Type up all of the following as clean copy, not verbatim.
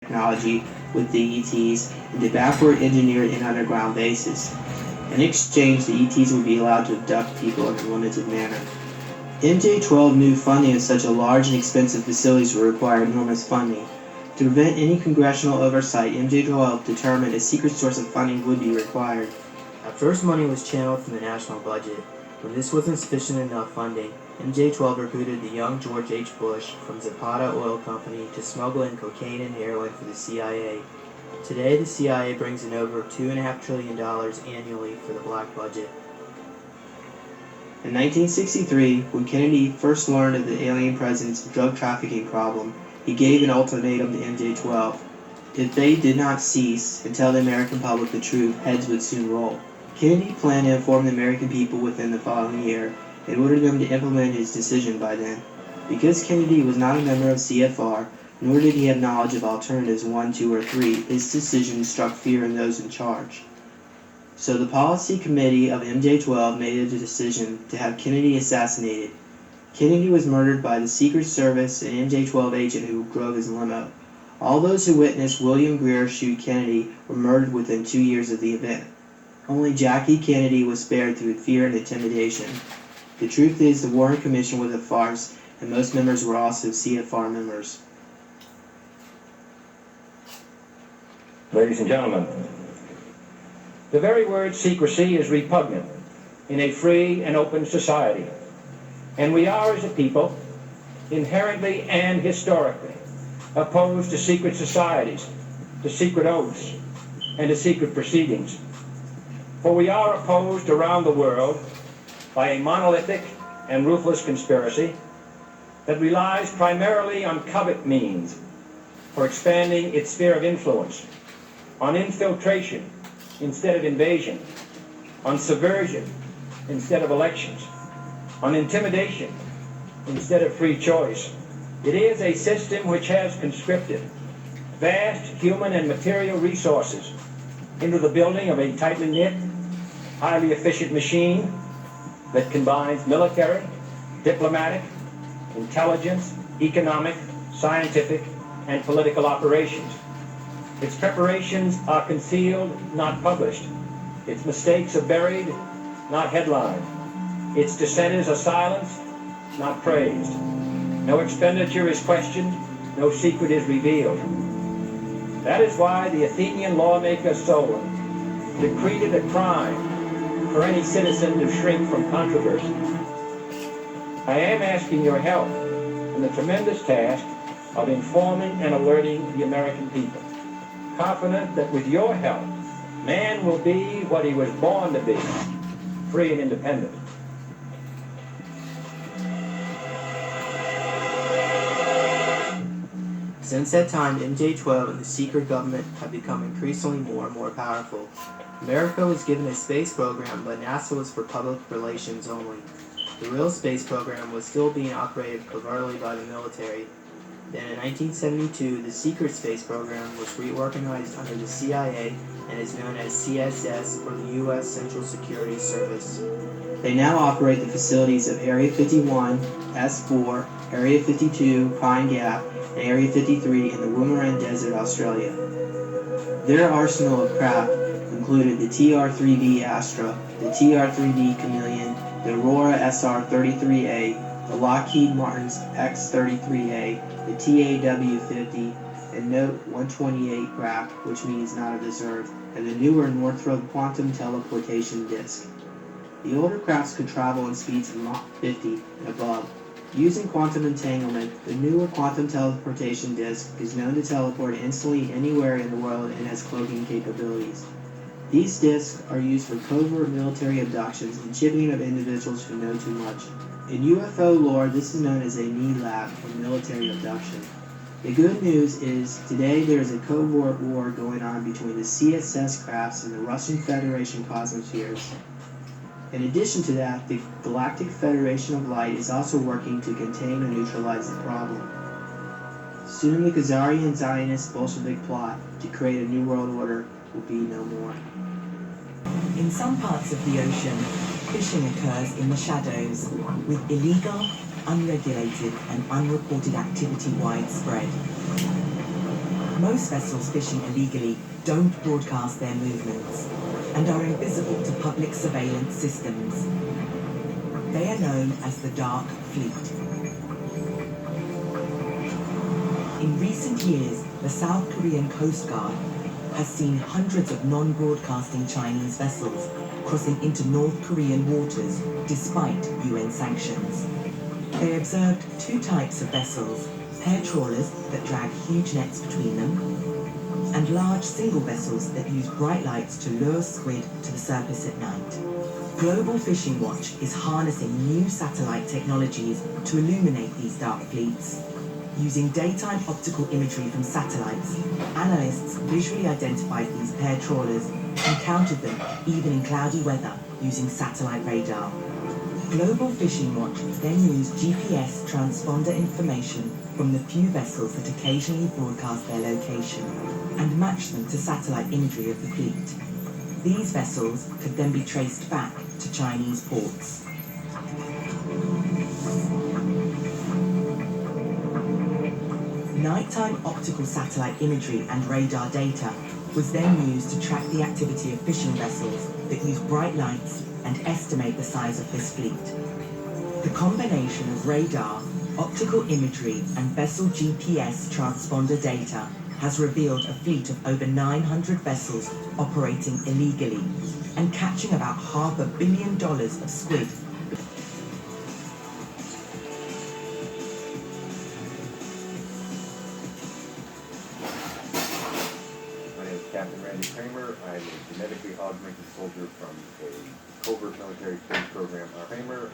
technology with the ETs and to backward engineer an underground bases. In exchange, the ETs would be allowed to abduct people in a limited manner. MJ-12 knew funding of such a large and expensive facilities would require enormous funding. To prevent any congressional oversight, MJ-12 determined a secret source of funding would be required. At first, money was channeled from the national budget. When this wasn't sufficient enough funding, MJ-12 recruited the young George H. Bush from Zapata Oil Company to smuggle in cocaine and heroin for the CIA. Today, the CIA brings in over $2.5 trillion annually for the black budget. In 1963, when Kennedy first learned of the alien president's drug trafficking problem, he gave an ultimatum to MJ-12. If they did not cease and tell the American public the truth, heads would soon roll. Kennedy planned to inform the American people within the following year and ordered them to implement his decision by then. Because Kennedy was not a member of CFR, nor did he have knowledge of alternatives 1, 2, or 3, his decision struck fear in those in charge. So the policy committee of MJ-12 made a decision to have Kennedy assassinated. Kennedy was murdered by the Secret Service and MJ-12 agent who drove his limo. All those who witnessed William Greer shoot Kennedy were murdered within 2 years of the event. Only Jackie Kennedy was spared through fear and intimidation. The truth is, the Warren Commission was a farce, and most members were also CFR members. Ladies and gentlemen, the very word secrecy is repugnant in a free and open society, and we are, as a people, inherently and historically opposed to secret societies, to secret oaths, and to secret proceedings. For we are opposed around the world by a monolithic and ruthless conspiracy that relies primarily on covert means for expanding its sphere of influence, on infiltration instead of invasion, on subversion instead of elections, on intimidation instead of free choice. It is a system which has conscripted vast human and material resources into the building of a tightly knit, highly efficient machine that combines military, diplomatic, intelligence, economic, scientific, and political operations. Its preparations are concealed, not published. Its mistakes are buried, not headlined. Its dissenters are silenced, not praised. No expenditure is questioned, no secret is revealed. That is why the Athenian lawmaker Solon decreed it a crime for any citizen to shrink from controversy. I am asking your help in the tremendous task of informing and alerting the American people, confident that with your help, man will be what he was born to be, free and independent. Since that time, MJ-12 and the secret government have become increasingly more and more powerful. America was given a space program, but NASA was for public relations only. The real space program was still being operated covertly by the military. Then in 1972, the secret space program was reorganized under the CIA and is known as CSS, or the U.S. Central Security Service. They now operate the facilities of Area 51, S4, Area 52, Pine Gap, and Area 53 in the Woomera Desert, Australia. Their arsenal of craft included the TR-3B Astra, the TR-3B Chameleon, the Aurora SR-33A, the Lockheed Martin's X-33A, the TAW-50, and Note 128 craft, which means not of this earth, and the newer Northrop Quantum Teleportation Disk. The older crafts could travel in speeds of Mach 50 and above. Using quantum entanglement, the newer quantum teleportation disk is known to teleport instantly anywhere in the world and has cloaking capabilities. These disks are used for covert military abductions and chipping of individuals who know too much. In UFO lore, this is known as a knee lab or military abduction. The good news is, today there is a covert war going on between the CSS crafts and the Russian Federation cosmospheres. In addition to that, the Galactic Federation of Light is also working to contain and neutralize the problem. Soon the Khazarian Zionist Bolshevik plot to create a new world order will be no more. In some parts of the ocean, fishing occurs in the shadows, with illegal, unregulated and unreported activity widespread. Most vessels fishing illegally don't broadcast their movements and are invisible to public surveillance systems. They are known as the Dark Fleet. In recent years, the South Korean Coast Guard has seen hundreds of non-broadcasting Chinese vessels crossing into North Korean waters despite UN sanctions. They observed two types of vessels: pair trawlers that drag huge nets between them, and large single vessels that use bright lights to lure squid to the surface at night. Global Fishing Watch is harnessing new satellite technologies to illuminate these dark fleets. Using daytime optical imagery from satellites, analysts visually identified these pair trawlers and counted them even in cloudy weather using satellite radar. Global Fishing Watch then used GPS transponder information from the few vessels that occasionally broadcast their location and matched them to satellite imagery of the fleet. These vessels could then be traced back to Chinese ports. Nighttime optical satellite imagery and radar data was then used to track the activity of fishing vessels that use bright lights and estimate the size of this fleet. The combination of radar, optical imagery, and vessel GPS transponder data has revealed a fleet of over 900 vessels operating illegally and catching about $500 million of squid. Captain Randy Kramer. I'm a genetically augmented soldier from a covert military space program. I'm a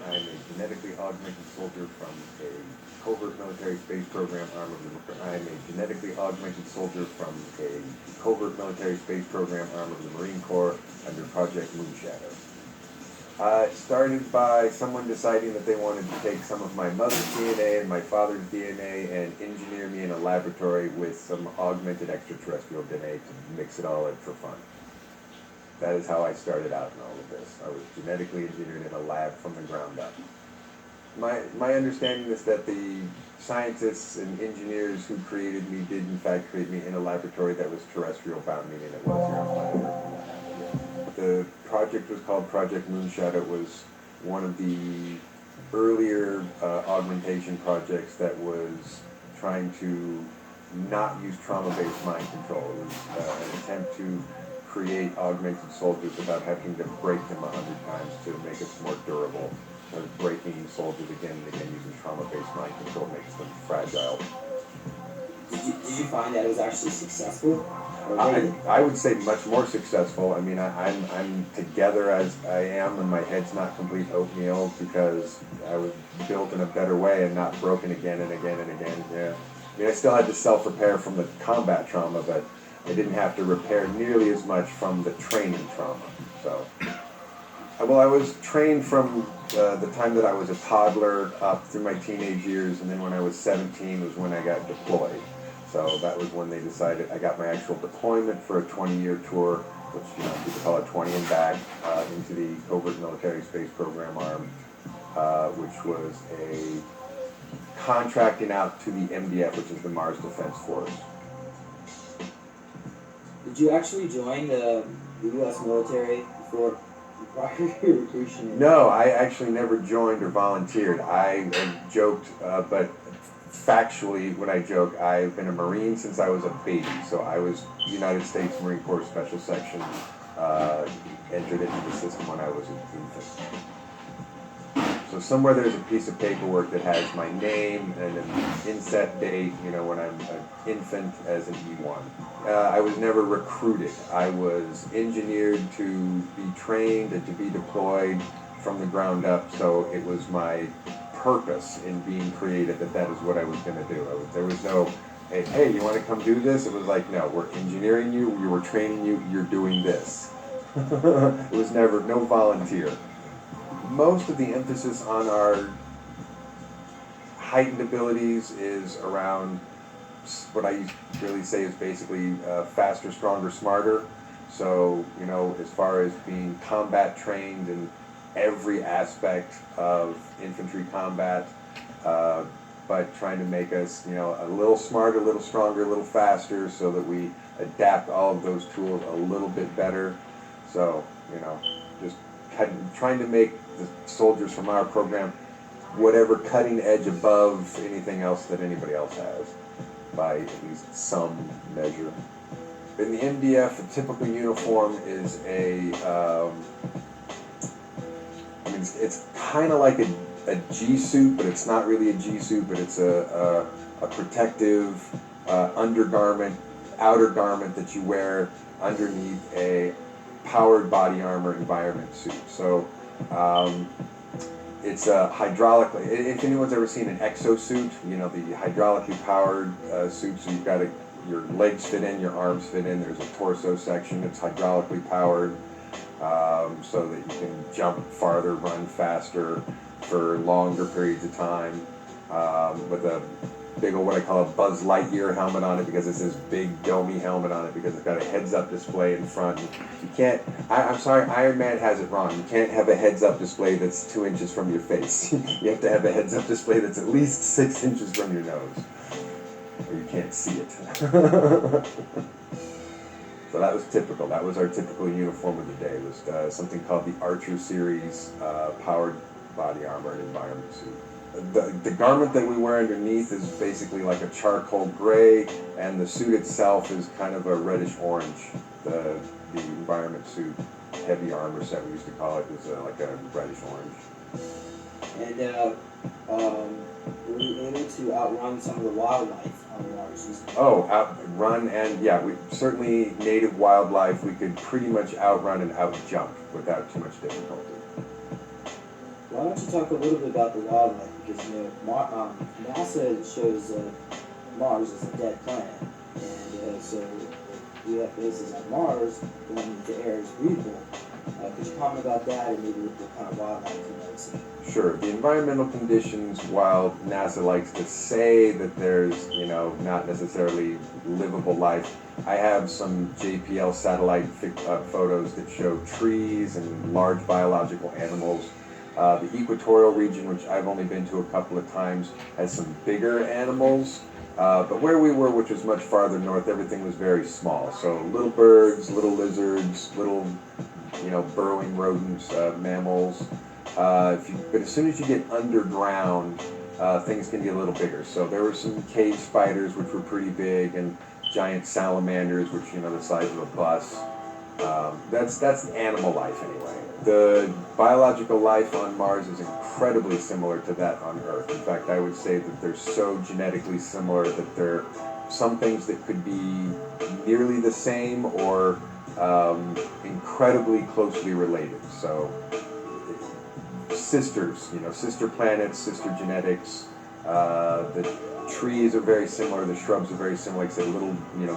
genetically augmented soldier from a covert military space program arm of the. I'm a genetically augmented soldier from a covert military space program arm of the Marine Corps under Project Moonshadow. It started by someone deciding that they wanted to take some of my mother's DNA and my father's DNA and engineer me in a laboratory with some augmented extraterrestrial DNA to mix it all in for fun. That is how I started out in all of this. I was genetically engineered in a lab from the ground up. My understanding is that the scientists and engineers who created me did in fact create me in a laboratory that was terrestrial bound, meaning it was here on planet Earth. The project was called Project Moonshadow. It was one of the earlier augmentation projects that was trying to not use trauma-based mind control. It was an attempt to create augmented soldiers without having to break them 100 times to make us more durable. Breaking soldiers again and again using trauma-based mind control makes them fragile. Did you find that it was actually successful? I would say much more successful. I mean, I'm together as I am, and my head's not complete oatmeal because I was built in a better way and not broken again and again and again. Yeah. I mean, I still had to self-repair from the combat trauma, but I didn't have to repair nearly as much from the training trauma. So, well, I was trained from the time that I was a toddler up through my teenage years, and then when I was 17 was when I got deployed. So that was when they decided I got my actual deployment for a 20-year tour, which people call it 20 and back, into the covert military space program arm, which was a contracting out to the MDF, which is the Mars Defense Force. Did you actually join the U.S. military prior to your recruitment? No, I actually never joined or volunteered. I joked, but factually, when I joke, I've been a Marine since I was a baby. So I was United States Marine Corps Special Section, entered into the system when I was an infant. So somewhere there's a piece of paperwork that has my name and an inset date, when I'm an infant as an E1. I was never recruited. I was engineered to be trained and to be deployed from the ground up, so it was my purpose in being created that is what I was going to do. There was no, hey, you want to come do this? It was like, no, we're engineering you, we're training you, you're doing this. It was never, no volunteer. Most of the emphasis on our heightened abilities is around what I really say is basically faster, stronger, smarter. So, as far as being combat trained in every aspect of infantry combat, but trying to make us, a little smarter, a little stronger, a little faster, so that we adapt all of those tools a little bit better. So, just trying to make the soldiers from our program whatever cutting edge above anything else that anybody else has, by at least some measure. In the MDF, a typical uniform is it's kind of like a G suit, but it's not really a G suit, but it's a protective undergarment, outer garment that you wear underneath a powered body armor environment suit. So it's hydraulically, if anyone's ever seen an exosuit, the hydraulically powered suit, so you've got your legs fit in, your arms fit in, there's a torso section that's hydraulically powered, so that you can jump farther, run faster for longer periods of time, with a big old, what I call a Buzz Lightyear helmet on it, because it's this big domy helmet on it, because it's got a heads-up display in front. You can't, I'm sorry, Iron Man has it wrong. You can't have a heads-up display that's 2 inches from your face. You have to have a heads-up display that's at least 6 inches from your nose, or you can't see it. So that was typical. That was our typical uniform of the day. It was something called the Archer Series powered body armor and environment suit. The garment that we wear underneath is basically like a charcoal gray, and the suit itself is kind of a reddish orange. The environment suit, heavy armor set we used to call it, is like a reddish orange. And were you able to outrun some of the wildlife on Mars? Oh, outrun, and yeah, we certainly native wildlife we could pretty much outrun and outjump without too much difficulty. Why don't you talk a little bit about the wildlife? Because NASA shows Mars as a dead planet, and so we have bases on Mars when the air is breathable. Could you comment about that and maybe what kind of wildlife you're noticing? Sure. The environmental conditions, while NASA likes to say that there's, not necessarily livable life, I have some JPL satellite photos that show trees and large biological animals. The equatorial region, which I've only been to a couple of times, has some bigger animals. But where we were, which was much farther north, everything was very small. So little birds, little lizards, little, burrowing rodents, mammals. But as soon as you get underground, things can get a little bigger. So there were some cave spiders, which were pretty big, and giant salamanders, which, the size of a bus. That's animal life anyway. The biological life on Mars is incredibly similar to that on Earth. In fact, I would say that they're so genetically similar that there are some things that could be nearly the same or incredibly closely related. So sisters, sister planets, sister genetics. The trees are very similar. The shrubs are very similar. Like I said, little,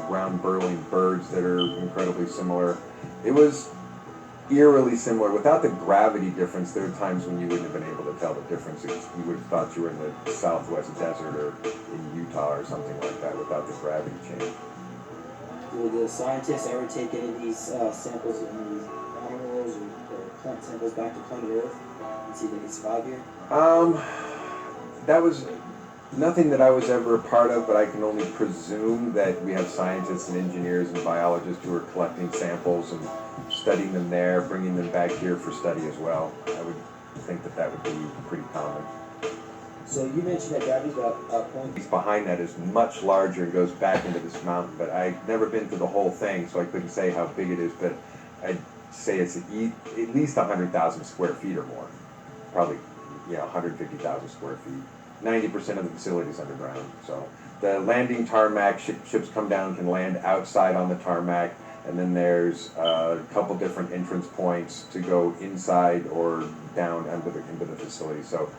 ground burrowing birds that are incredibly similar. It was eerily similar. Without the gravity difference, there are times when you wouldn't have been able to tell the difference. You would have thought you were in the Southwest desert or in Utah or something like that without the gravity change. Will the scientists ever take any of these samples of these animals or plant samples back to planet Earth and see if they can survive here? That was nothing that I was ever a part of, but I can only presume that we have scientists and engineers and biologists who are collecting samples and studying them there, bringing them back here for study as well. I would think that would be pretty common. So you mentioned that gravity's about point. Behind that is much larger and goes back into this mountain, but I've never been to the whole thing, so I couldn't say how big it is, but I'd say it's at least 100,000 square feet or more. Probably, 150,000 square feet. 90% of the facility is underground. So the landing tarmac, ships come down, can land outside on the tarmac, and then there's a couple different entrance points to go inside or down into the facility. So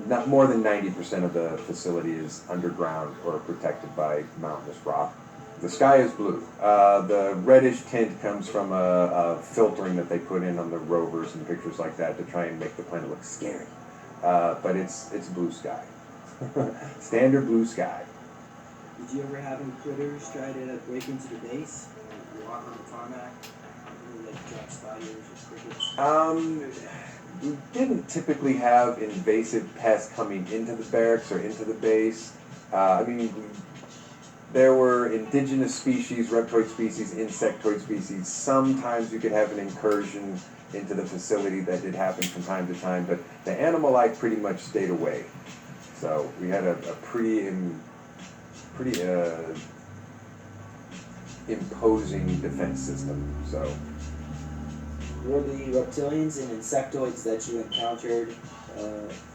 not more than 90% of the facility is underground or protected by mountainous rock. The sky is blue. The reddish tint comes from a filtering that they put in on the rovers and pictures like that to try and make the planet look scary. But it's blue sky. Standard blue sky. Did you ever have any critters try to break into the base or walk on the tarmac? Like drop spiders or crickets? we didn't typically have invasive pests coming into the barracks or into the base. There were indigenous species, reptoid species, insectoid species. Sometimes you could have an incursion into the facility that did happen from time to time, but the animal life pretty much stayed away. So we had a pretty imposing defense system. So. Were the reptilians and insectoids that you encountered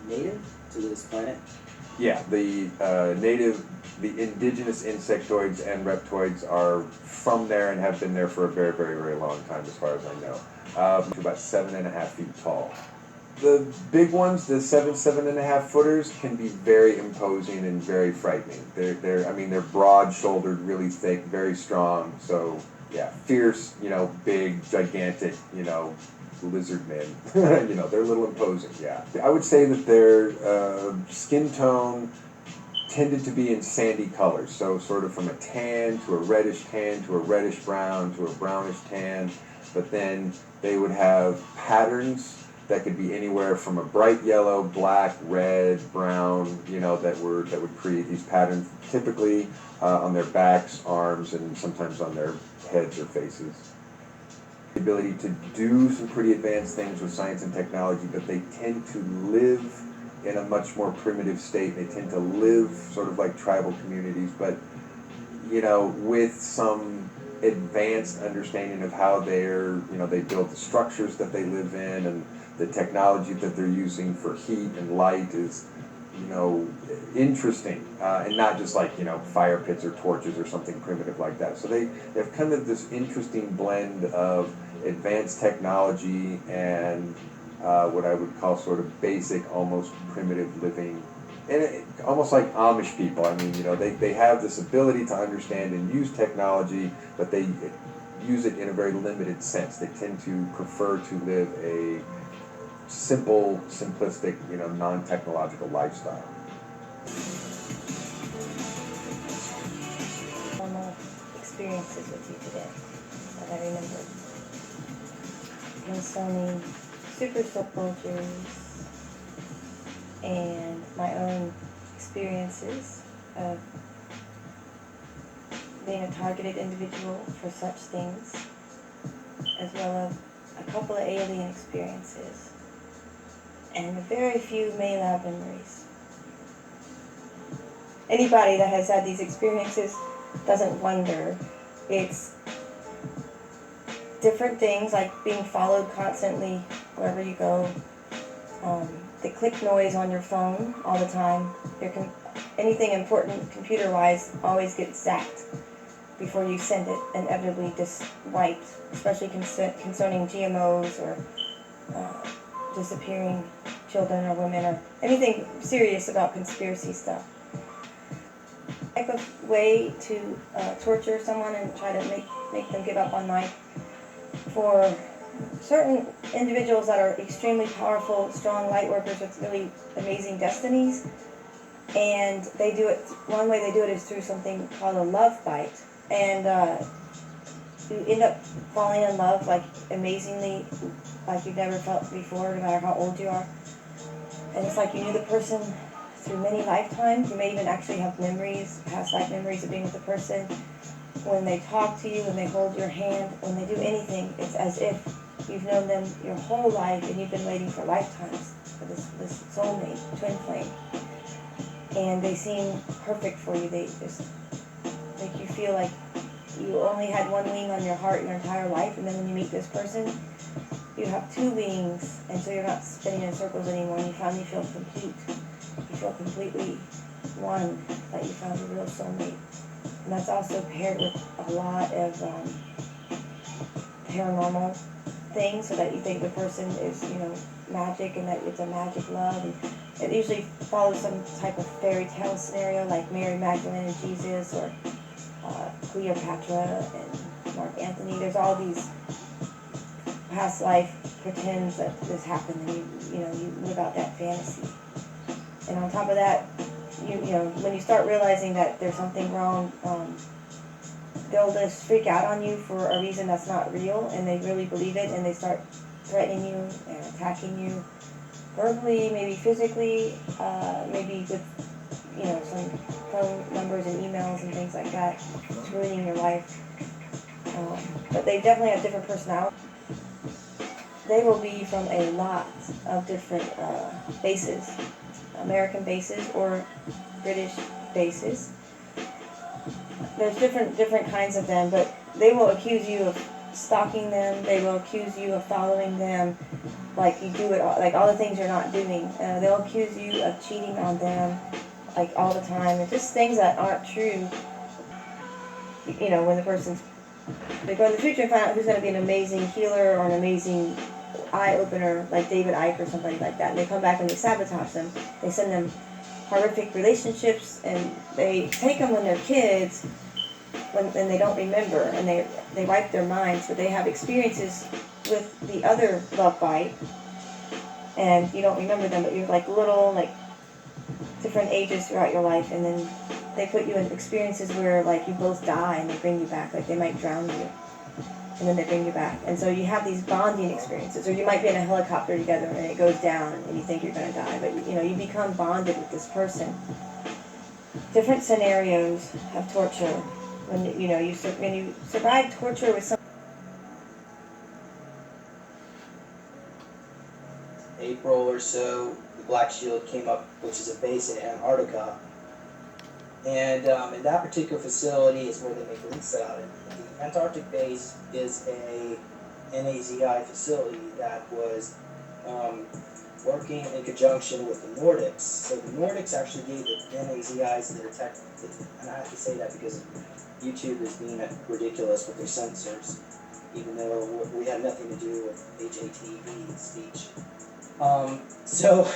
native to this planet? Yeah, the indigenous insectoids and reptoids are from there and have been there for a very, very, very long time, as far as I know. About 7.5 feet tall. The big ones, the 7.5 footers, can be very imposing and very frightening. They're broad-shouldered, really thick, very strong. So yeah, fierce, big, gigantic, lizard men. They're a little imposing. Yeah, I would say that their skin tone tended to be in sandy colors, so sort of from a tan to a reddish tan to a reddish brown to a brownish tan. But then they would have patterns that could be anywhere from a bright yellow, black, red, brown, that would create these patterns, typically on their backs, arms, and sometimes on their heads or faces. The ability to do some pretty advanced things with science and technology, but they tend to live in a much more primitive state. They tend to live sort of like tribal communities, but with some advanced understanding of how they build the structures that they live in, and the technology that they're using for heat and light is interesting, and not just like fire pits or torches or something primitive like that. So they have kind of this interesting blend of advanced technology and what I would call sort of basic, almost primitive living, and almost like Amish people. They have this ability to understand and use technology, but they use it in a very limited sense. They tend to prefer to live a simple, simplistic, non-technological lifestyle. Normal experiences with you today that I remember concerning super soldiers and my own experiences of being a targeted individual for such things, as well as a couple of alien experiences and very few Maylab memories. Anybody that has had these experiences doesn't wonder. It's different things like being followed constantly wherever you go, the click noise on your phone all the time. Anything important computer-wise always gets zapped before you send it, inevitably just wiped, especially concerning GMOs or disappearing children or women or anything serious about conspiracy stuff. Type of way to torture someone and try to make them give up on life. For certain individuals that are extremely powerful, strong light workers with really amazing destinies, and they do it, one way they do it is through something called a love bite, and you end up falling in love like amazingly, like you've never felt before, no matter how old you are. And it's like you knew the person through many lifetimes. You may even actually have memories, past life memories of being with the person. When they talk to you, when they hold your hand, when they do anything, it's as if you've known them your whole life and you've been waiting for lifetimes for this soulmate, twin flame. And they seem perfect for you. They just make you feel like you only had one wing on your heart your entire life, and then when you meet this person, you have two wings, and so you're not spinning in circles anymore, and you finally feel complete. You feel completely one, that you found your real soulmate. And that's also paired with a lot of paranormal things, so that you think the person is, magic, and that it's a magic love. And it usually follows some type of fairy tale scenario, like Mary Magdalene and Jesus, or Cleopatra and Mark Antony. There's all these past life pretends that this happened, and you live out that fantasy. And on top of that, when you start realizing that there's something wrong, they'll just freak out on you for a reason that's not real, and they really believe it, and they start threatening you and attacking you. verbally, maybe physically, maybe with, some phone numbers and emails and things like that. It's ruining your life. But they definitely have different personalities. They will be from a lot of different bases, American bases or British bases. There's different kinds of them, but they will accuse you of stalking them. They will accuse you of following them, like you do it all, like all the things you're not doing. They'll accuse you of cheating on them, like all the time, and just things that aren't true. When the person's, they go in the future and find out who's going to be an amazing healer or an amazing eye opener, like David Icke or somebody like that, and they come back and they sabotage them. They send them horrific relationships, and they take them when they're kids, when they don't remember, and they wipe their minds, but they have experiences with the other love bite, and you don't remember them, but you're like little, like different ages throughout your life, and then they put you in experiences where like you both die and they bring you back, like they might drown you and then they bring you back, and so you have these bonding experiences, or you might be in a helicopter together and it goes down and you think you're going to die, but you become bonded with this person. Different scenarios of torture when you survive torture with some. April or so, the Black Shield came up, which is a base in Antarctica. And in that particular facility is where they make the leaks out. And the Antarctic base is a NAZI facility that was working in conjunction with the Nordics. So the Nordics actually gave the NAZIs their tech, and I have to say that because YouTube is being ridiculous with their censors, even though we had nothing to do with HATV speech. So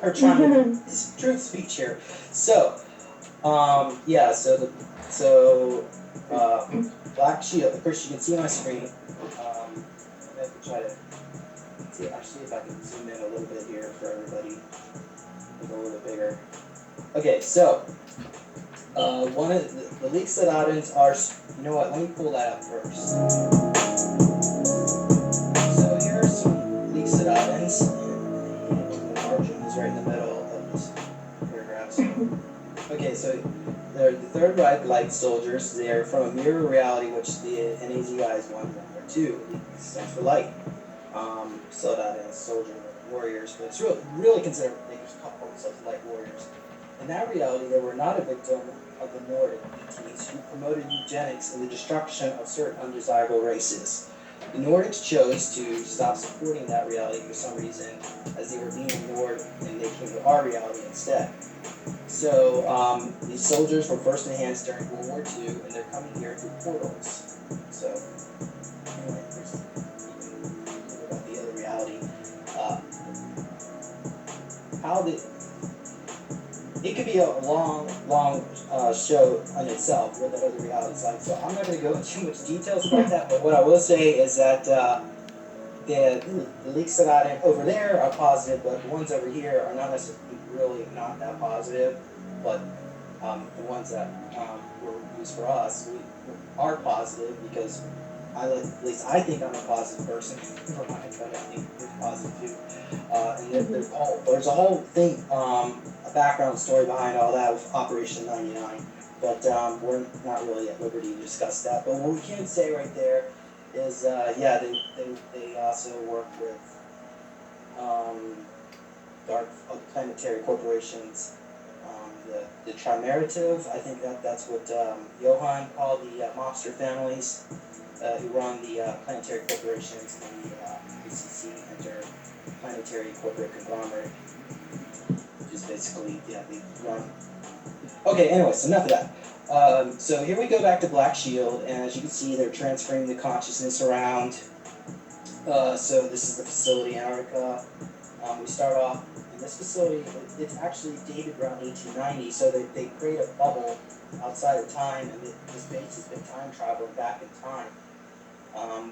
we're trying to it's truth speech here. So Black Shield. Of course, you can see on my screen. I have to try to see if I can zoom in a little bit here for everybody. Make it a little bit bigger. Okay, so one of the leaks that items are. You know what? Let me pull that up first. So here are some leaks that items. The margin is right in the middle of this paragraph. So. Okay, so they're the Third Reich Light Soldiers. They're from a mirror reality, which the NAZI is one or two. It stands for light. So that is soldier warriors, but it's really considered there's a couple of light warriors. In that reality, they were not a victim of the Nordic ETs who promoted eugenics and the destruction of certain undesirable races. The Nordics chose to stop supporting that reality for some reason, as they were being ignored, and they came to our reality instead. So these soldiers were first enhanced during World War II, and they're coming here through portals. So anyway, there's about the other reality. It could be a long show on itself what that other reality is like. So I'm not going to go into too much details about that. But what I will say is that the leaks that I had over there are positive, but the ones over here are not necessarily really not that positive. But the ones that were used for us are positive because at least I think I'm a positive person. For my but I think you're positive too. And there's a whole thing, a background story behind all that with Operation 99. But we're not really at liberty to discuss that. But what we can say right there is, they also work with dark planetary corporations. The Trimerative, I think that's what Johan called the mobster families who run the planetary corporations and the ACC Interplanetary Corporate Conglomerate, which is basically, they run. Okay, anyways, enough of that. So here we go back to Black Shield, and as you can see, they're transferring the consciousness around. So this is the facility in Antarctica. We start off in this facility. It's actually dated around 1890, so they create a bubble outside of time, and this base has been time traveling back in time.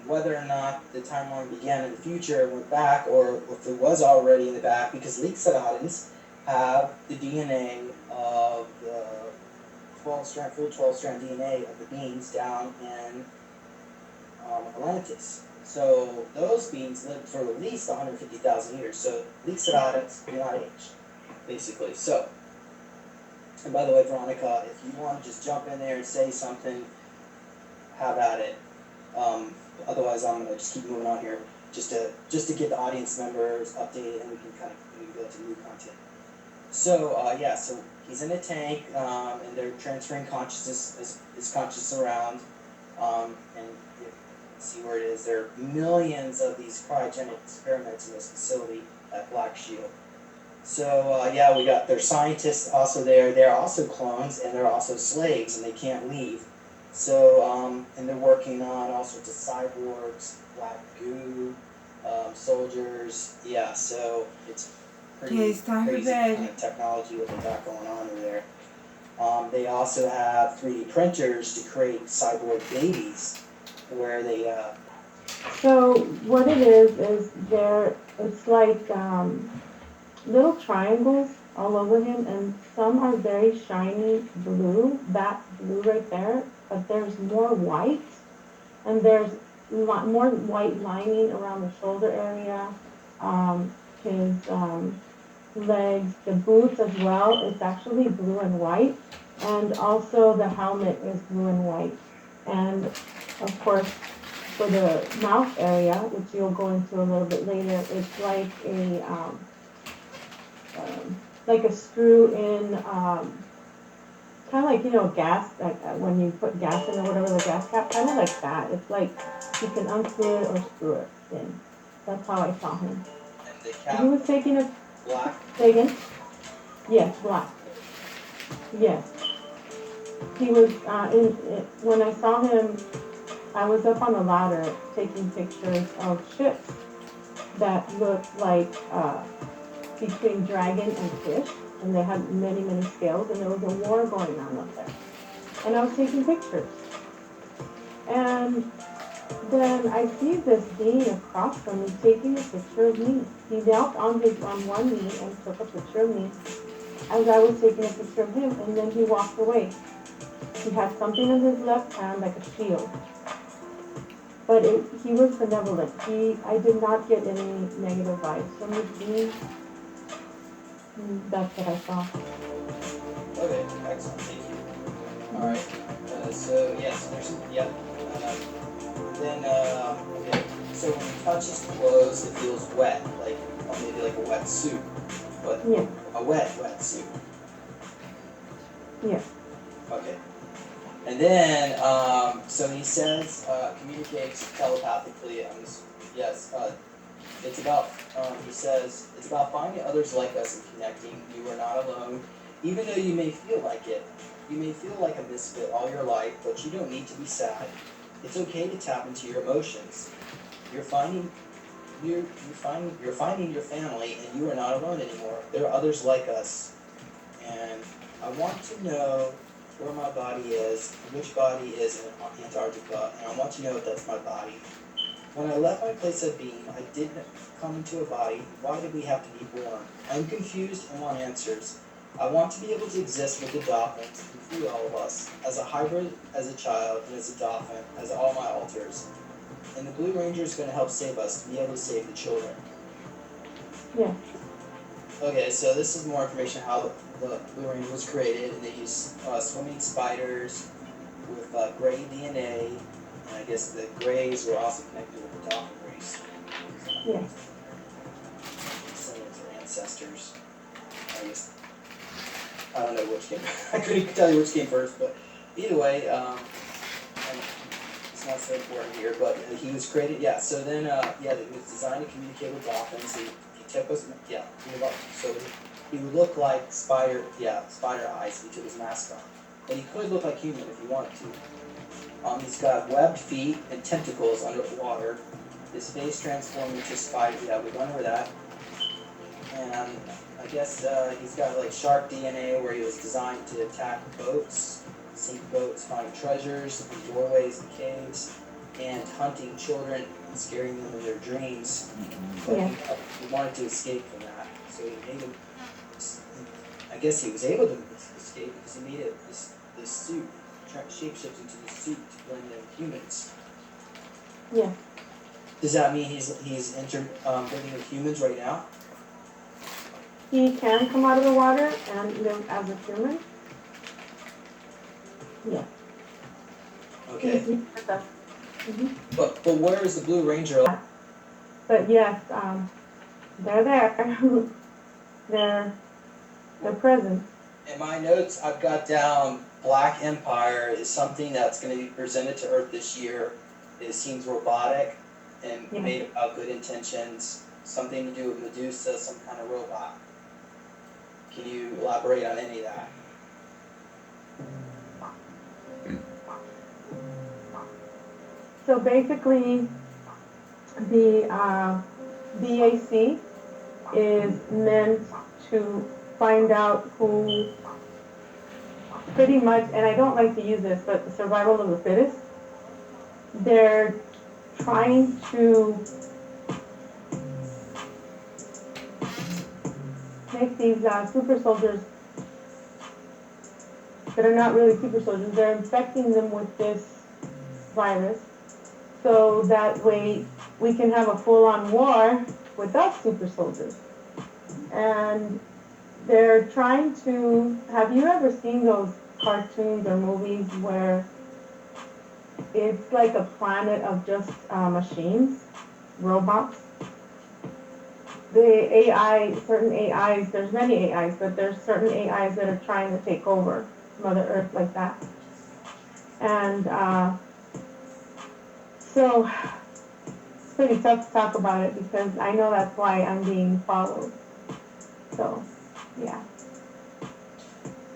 Whether or not the timeline began in the future and went back, or if it was already in the back, because leak sedans have the DNA of the full 12-strand DNA of the beings down in Atlantis. So those beings lived for at least 150,000 years. So at least about it, do not age, basically. So, and by the way, Veronica, if you want to just jump in there and say something, have at it. Otherwise, I'm gonna just keep moving on here, just to get the audience members updated, and we can go to new content. So yeah, so he's in a tank, and they're transferring consciousness, his consciousness around, and you see where it is. There are millions of these cryogenic experiments in this facility at Black Shield. So yeah, we got their scientists also there. They're also clones, and they're also slaves, and they can't leave. So and they're working on all sorts of cyborgs, black goo, soldiers. Yeah, so it's pretty Okay, it's time for crazy bed. kind of technology what they got going on over there. They also have 3D printers to create cyborg babies, where they So what it is it's like little triangles all over him, and some are very shiny blue, that blue right there, but there's more white, and there's more white lining around the shoulder area, his legs, the boots as well, it's actually blue and white, and also the helmet is blue and white. And of course, for the mouth area, which you'll go into a little bit later, it's like a screw in, kind of like, gas, like when you put gas in or whatever, the gas cap, kind of like that. It's like you can unscrew it or screw it in. That's how I saw him. and the He cap was taking a, black. say again? Yes, black. Yes. He was, when I saw him, I was up on the ladder taking pictures of ships that looked like, between dragon and fish, and they had many, many scales, and there was a war going on up there. And I was taking pictures. And then I see this being across from me taking a picture of me. He knelt on one knee and took a picture of me as I was taking a picture of him, and then he walked away. He had something in his left hand like a shield. But he was benevolent. I did not get any negative vibes from his being. That's what I saw. Okay, excellent, thank you. All right, so yes, then okay, so when you touch his clothes, it feels wet, like, or maybe like a wet suit, but Yeah. a wet suit. Yeah. Okay. And then, so he says, communicates telepathically. It's about, he says, it's about finding others like us and connecting. You are not alone. Even though you may feel like it, you may feel like a misfit all your life, but you don't need to be sad. It's okay to tap into your emotions. You're finding your family, and you are not alone anymore. There are others like us, and I want to know where my body is, which body is in Antarctica, and I want to know if that's my body. When I left my place of being, I didn't come into a body. Why did we have to be born? I'm confused and want answers. I want to be able to exist with the dolphins and free all of us, as a hybrid, as a child, and as a dolphin, as all my alters. And the Blue Ranger is going to help save us, to be able to save the children. Yeah. Okay, so this is more information how the Blue Ranger was created, and they use swimming spiders with gray DNA, and I guess the grays were also connected with the dolphin race. Yeah. Some of their ancestors. I guess I don't know which came. I couldn't tell you which came first, but either way, and it's not so important here. But he was created, yeah. So then, he was designed to communicate with dolphins. He took us, so he would look like spider eyes. He took his mask on, but he could look like human if he wanted to. He's got webbed feet and tentacles underwater. His face transformed into spider. Yeah, we went over that. And I guess he's got like shark DNA, where he was designed to attack boats, sink boats, find treasures in doorways and caves, and hunting children and scaring them in their dreams. But Yeah. he wanted to escape from that, so he made him. I guess he was able to escape because he made this suit, shapeshifted into the suit to blend in with humans. Yeah. Does that mean he's living with humans right now? He can come out of the water and live as a human. Yeah. Okay. He's with us. But where is the Blue Ranger? But yes, they're there. they're present. In my notes, I've got down Black Empire is something that's going to be presented to Earth this year. It seems robotic and Yeah. made about good intentions. Something to do with Medusa, some kind of robot. Can you elaborate on any of that? So basically, the BAC is meant to find out who, pretty much, and I don't like to use this, but the survival of the fittest. They're trying to make these super soldiers that are not really super soldiers. They're infecting them with this virus, so that way we can have a full-on war without super soldiers. And they're trying to, have you ever seen those cartoons or movies where it's like a planet of just machines, robots? The AI, certain AIs, there's many AIs, but there's certain AIs that are trying to take over Mother Earth like that. And so it's pretty tough to talk about it because I know that's why I'm being followed. So, yeah.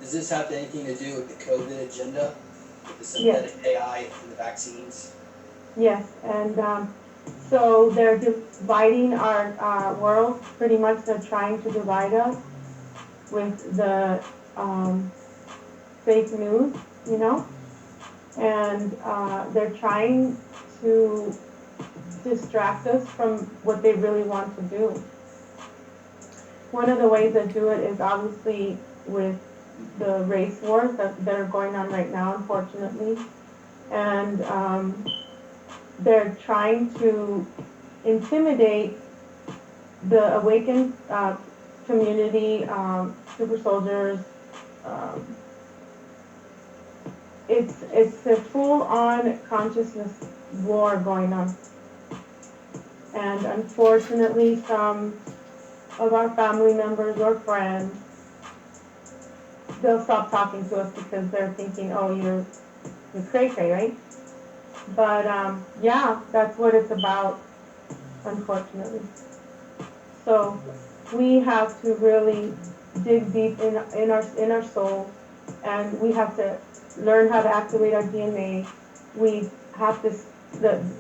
Does this have anything to do with the COVID agenda? With the synthetic AI and the vaccines? Yes, and so they're dividing our world. Pretty much they're trying to divide us with the fake news, you know? And they're trying to distract us from what they really want to do. One of the ways they do it is obviously with the race wars that are going on right now, unfortunately. And they're trying to intimidate the awakened community, super soldiers. It's a full-on consciousness war going on. And unfortunately, some of our family members or friends, they'll stop talking to us because they're thinking, oh, you're cray-cray, right? But yeah, that's what it's about, unfortunately. So we have to really dig deep in our soul, and we have to learn how to activate our DNA. We have to.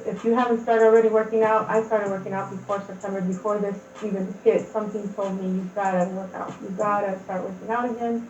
If you haven't started already working out, I started working out before September, before this even hit. Something told me you gotta work out. You gotta start working out again.